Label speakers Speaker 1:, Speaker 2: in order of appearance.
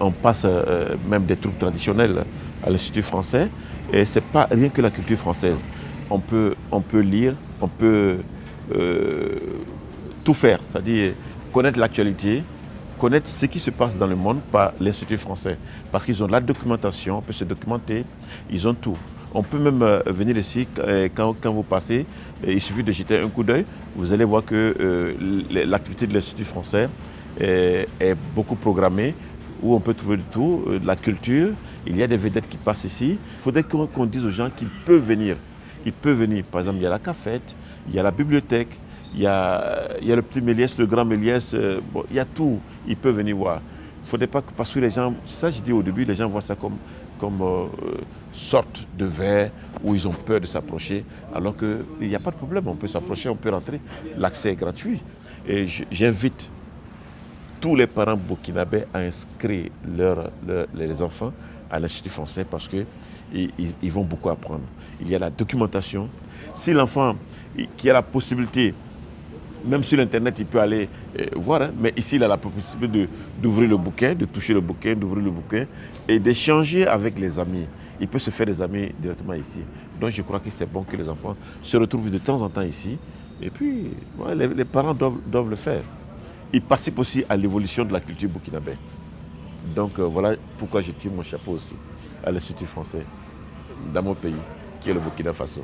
Speaker 1: On passe même des trucs traditionnels à l'Institut français et ce n'est pas rien que la culture française. On peut lire, on peut tout faire, c'est-à-dire connaître l'actualité, connaître ce qui se passe dans le monde par l'Institut français. Parce qu'ils ont la documentation, on peut se documenter, ils ont tout. On peut même venir ici, quand vous passez, il suffit de jeter un coup d'œil, vous allez voir que l'activité de l'Institut français est beaucoup programmée, où on peut trouver de tout, de la culture. Il y a des vedettes qui passent ici. Il faudrait qu'on dise aux gens qu'ils peuvent venir. Ils peuvent venir. Par exemple, il y a la cafette, il y a la bibliothèque, il y a le petit Méliès, le grand Méliès, bon, il y a tout. Ils peuvent venir voir. Il ne faudrait pas que, parce que les gens, ça je dis au début, les gens voient ça comme sorte de verre où ils ont peur de s'approcher, alors qu'il n'y a pas de problème, on peut s'approcher, on peut rentrer. L'accès est gratuit. Et j'invite tous les parents burkinabés à inscrire les enfants à l'Institut français parce qu'ils vont beaucoup apprendre. Il y a la documentation. Si l'enfant qui a la possibilité, même sur Internet, il peut aller voir, hein, mais ici, il a la possibilité d'ouvrir le bouquin, de toucher le bouquin, d'ouvrir le bouquin et d'échanger avec les amis. Il peut se faire des amis directement ici. Donc je crois que c'est bon que les enfants se retrouvent de temps en temps ici. Et puis, ouais, les parents doivent le faire. Ils participent aussi à l'évolution de la culture burkinabé. Donc voilà pourquoi je tire mon chapeau aussi à l'Institut français dans mon pays, qui est le Burkina Faso.